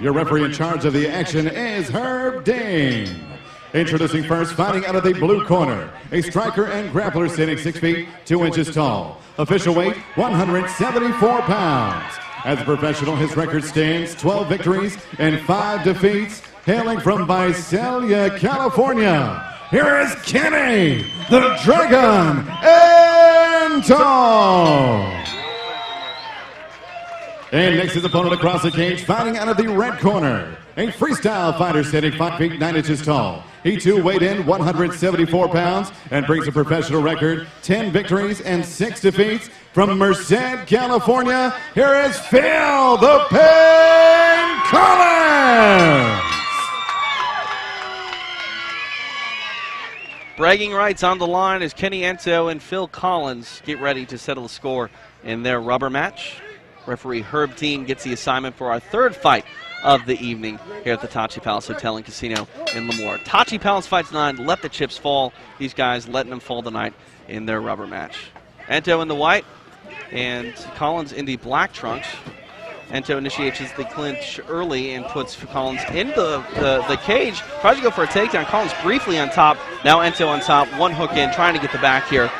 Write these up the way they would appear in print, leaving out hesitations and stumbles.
Your referee in charge of the action is Herb Dean. Introducing first, fighting out of the blue corner, a striker and grappler standing 6 feet 2 inches tall. Official weight 174 pounds. As a professional, his record stands 12 victories and 5 defeats. Hailing from Visalia, California, here is Kenny the Dragon Ento. And next his opponent across the cage, fighting out of the red corner, a freestyle fighter standing 5 feet 9 inches tall. He too weighed in 174 pounds and brings a professional record 10 victories and 6 defeats. From Merced, California, here is Phil the Pain Collins. Bragging rights on the line as Kenny Ento and Phil Collins get ready to settle the score in their rubber match. Referee Herb Dean gets the assignment for our third fight of the evening here at the Tachi Palace Hotel and Casino in Lemoore. Tachi Palace Fights 9, let the chips fall. These guys letting them fall tonight in their rubber match. Ento in the white and Collins in the black trunks. Ento initiates the clinch early and puts Collins in the cage. Tries to go for a takedown. Collins briefly on top. Now Ento on top. One hook in, trying to get the back here.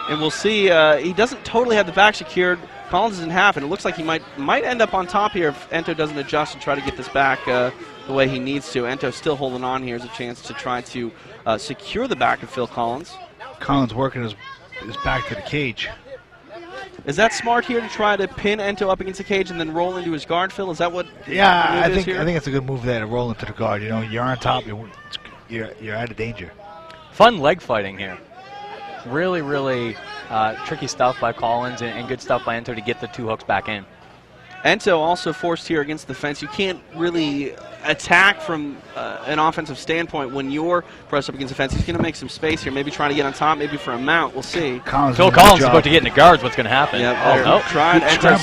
And we'll see, he doesn't totally have the back secured. Collins is in half, and it looks like he might end up on top here if Ento doesn't adjust and try to get this back the way he needs to. Ento still holding on here as a chance to try to secure the back of Phil Collins. Collins working his back to the cage. Is that smart here to try to pin Ento up against the cage and then roll into his guard, Phil? Is that what? Yeah, I think it's a good move there to roll into the guard. You know, you're on top, you're out of danger. Fun leg fighting here. Really, really tricky stuff by Collins and good stuff by Ento to get the 2 hooks back in. Ento also forced here against the fence. You can't really attack from an offensive standpoint when you're pressed up against the fence. He's going to make some space here, maybe trying to get on top, maybe for a mount. We'll see. Phil Collins is about to get in the guards. What's going to happen? Yeah, nope. Tried. Ento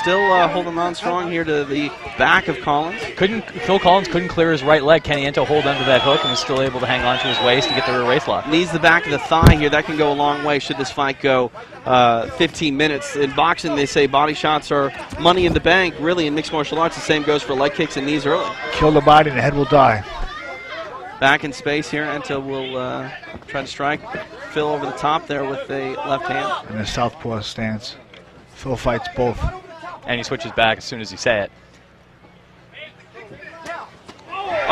still holding on strong here to the back of Collins. Phil Collins couldn't clear his right leg. Kenny Ento hold under that hook and was still able to hang on to his waist to get the rear waist lock. Needs the back of the thigh here. That can go a long way should this fight go 15 minutes. In boxing, they say body shots are money in the bank. Really, in mixed martial arts, the same goes for leg kicks and knees early. Kill the body and the head will die. Back in space here. Ento will try to strike Phil over the top there with a left hand. In a southpaw stance. Phil fights both. And he switches back as soon as you say it.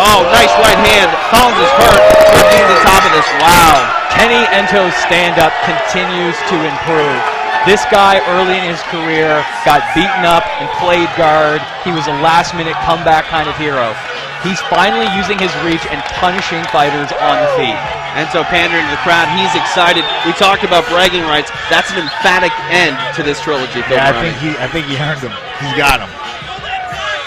Oh, nice right hand. Collins is hurt. Getting to the top of this. Wow. Kenny Ento's stand-up continues to improve. This guy early in his career got beaten up and played guard. He was a last-minute comeback kind of hero. He's finally using his reach and punishing fighters on the feet. Ento pandering to the crowd. He's excited. We talked about bragging rights. That's an emphatic end to this trilogy. Yeah, I think he earned them. He's got him.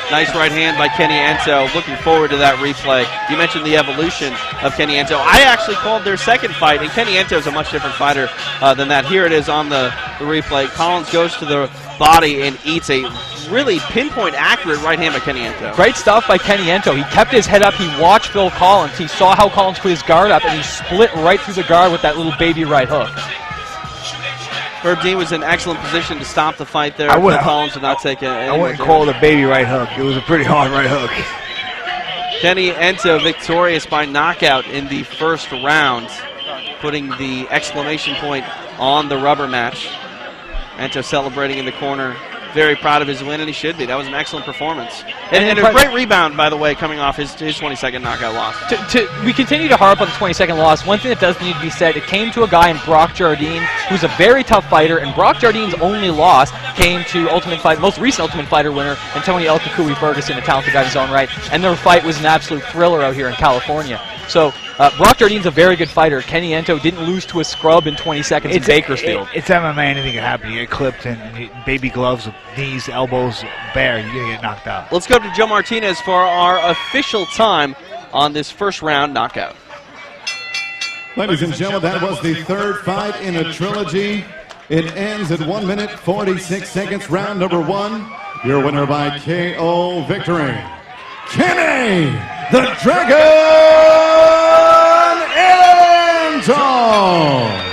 Nice right hand by Kenny Ento. Looking forward to that replay. You mentioned the evolution of Kenny Ento. I actually called their second fight, and Kenny Ento is a much different fighter than that. Here it is on the replay. Collins goes to the body and eats a really pinpoint accurate right hand by Kenny Ento. Great stuff by Kenny Ento. He kept his head up. He watched Phil Collins. He saw how Collins put his guard up, and he split right through the guard with that little baby right hook. Herb Dean was in excellent position to stop the fight there. Phil Collins did not take it. I wouldn't call it a baby right hook. It was a pretty hard right hook. Kenny Ento victorious by knockout in the first round, putting the exclamation point on the rubber match. Ento celebrating in the corner. Very proud of his win, and he should be. That was an excellent performance. And a great rebound, by the way, coming off his 22nd knockout loss. We continue to harp on the 22nd loss. One thing that does need to be said, it came to a guy in Brock Jardine, who's a very tough fighter, and Brock Jardine's only loss came to most recent Ultimate Fighter winner, Antonio El Kukui Ferguson, a talented guy in his own right. And their fight was an absolute thriller out here in California. So Brock Jardine's a very good fighter. Kenny Ento didn't lose to a scrub in 20 seconds in Bakersfield. It's MMA, anything can happen. You get clipped and baby gloves, knees, elbows, bare, you're going to get knocked out. Let's go to Joe Martinez for our official time on this first round knockout. Ladies and gentlemen, that was the third fight in a trilogy. It ends at 1 minute, 46 seconds, round number 1. Your winner by KO victory, Kenny the Dragon Ento.